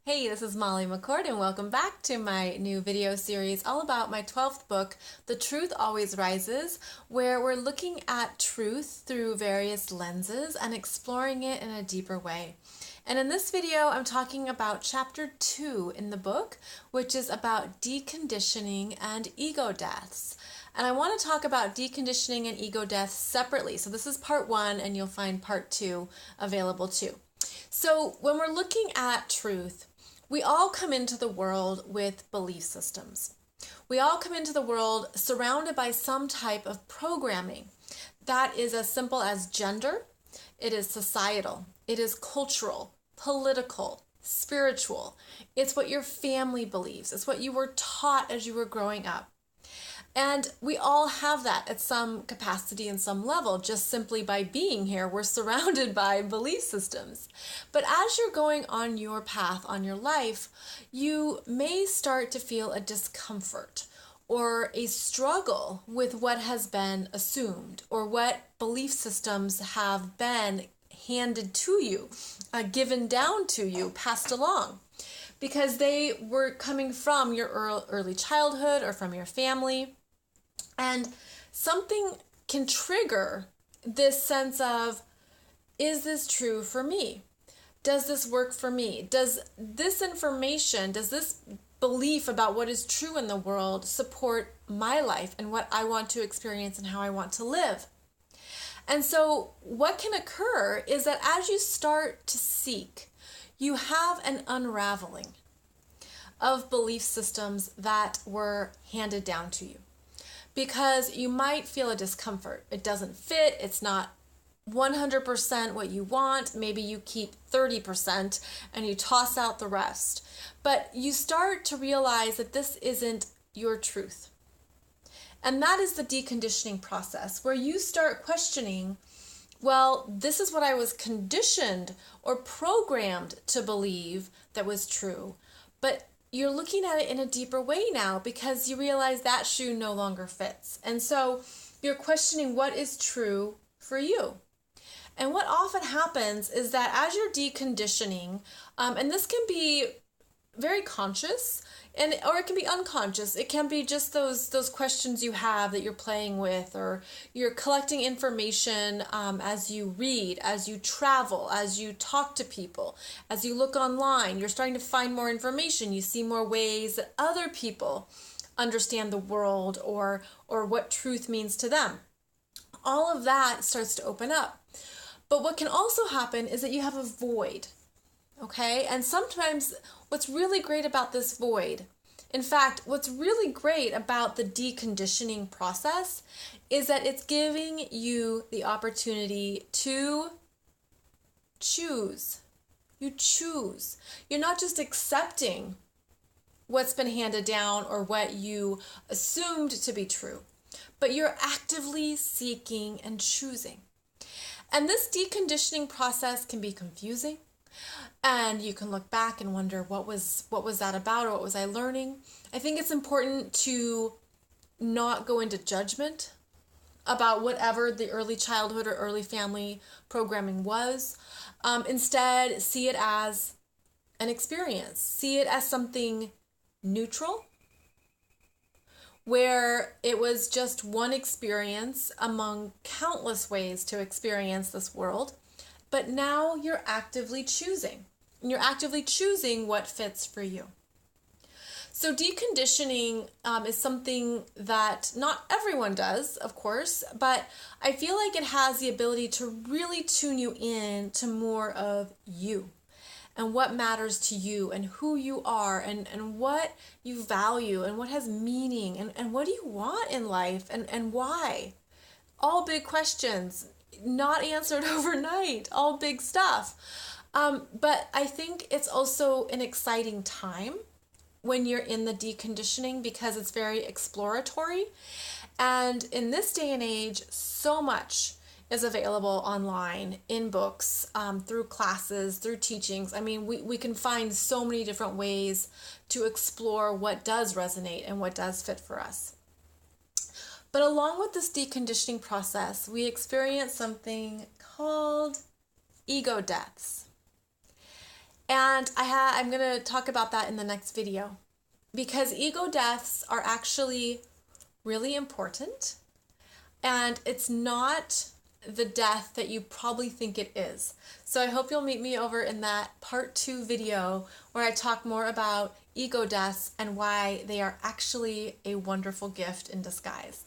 Hey, this is Molly McCord, and welcome back to my new video series all about my 12th book, The Truth Always Rises, where we're looking at truth through various lenses and exploring it in a deeper way. And in this video, I'm talking about chapter 2 in the book, which is about deconditioning and ego deaths. And I want to talk about deconditioning and ego deaths separately. So this is part 1, and you'll find part 2 available too. So when we're looking at truth, we all come into the world with belief systems. We all come into the world surrounded by some type of programming. That is as simple as gender, it is societal, it is cultural, political, spiritual. It's what your family believes. It's what you were taught as you were growing up. And we all have that at some capacity and some level. Just simply by being here, we're surrounded by belief systems. But as you're going on your path, on your life, you may start to feel a discomfort or a struggle with what has been assumed or what belief systems have been handed to you, given down to you, passed along. Because they were coming from your early childhood or from your family. And something can trigger this sense of, is this true for me? Does this work for me? Does this information, does this belief about what is true in the world support my life and what I want to experience and how I want to live? And so what can occur is that as you start to seek, you have an unraveling of belief systems that were handed down to you. Because you might feel a discomfort. It doesn't fit, it's not 100% what you want. Maybe you keep 30% and you toss out the rest. But you start to realize that this isn't your truth. And that is the deconditioning process, where you start questioning, well, this is what I was conditioned or programmed to believe that was true. But you're looking at it in a deeper way now because you realize that shoe no longer fits. And so you're questioning what is true for you. And what often happens is that as you're deconditioning, and this can be very conscious, or it can be unconscious. It can be just those questions you have that you're playing with, or you're collecting information as you read, as you travel, as you talk to people, as you look online. You're starting to find more information. You see more ways that other people understand the world or what truth means to them. All of that starts to open up. But what can also happen is that you have a void. Okay, and sometimes what's really great about this void, in fact, what's really great about the deconditioning process is that it's giving you the opportunity to choose. You choose. You're not just accepting what's been handed down or what you assumed to be true, but you're actively seeking and choosing. And this deconditioning process can be confusing. And you can look back and wonder, what was that about, or what was I learning? I think it's important to not go into judgment about whatever the early childhood or early family programming was. Instead, see it as an experience. See it as something neutral, where it was just one experience among countless ways to experience this world. But now you're actively choosing. You're actively choosing what fits for you. So deconditioning is something that not everyone does, of course, but I feel like it has the ability to really tune you in to more of you and what matters to you and who you are and what you value and what has meaning and what do you want in life and why. All big questions. Not answered overnight, all big stuff. But I think it's also an exciting time when you're in the deconditioning because it's very exploratory. And in this day and age, so much is available online, in books, through classes, through teachings. I mean, we can find so many different ways to explore what does resonate and what does fit for us. But along with this deconditioning process, we experience something called ego deaths. And I'm going to talk about that in the next video because ego deaths are actually really important, and it's not the death that you probably think it is. So I hope you'll meet me over in that part 2 video where I talk more about ego deaths and why they are actually a wonderful gift in disguise.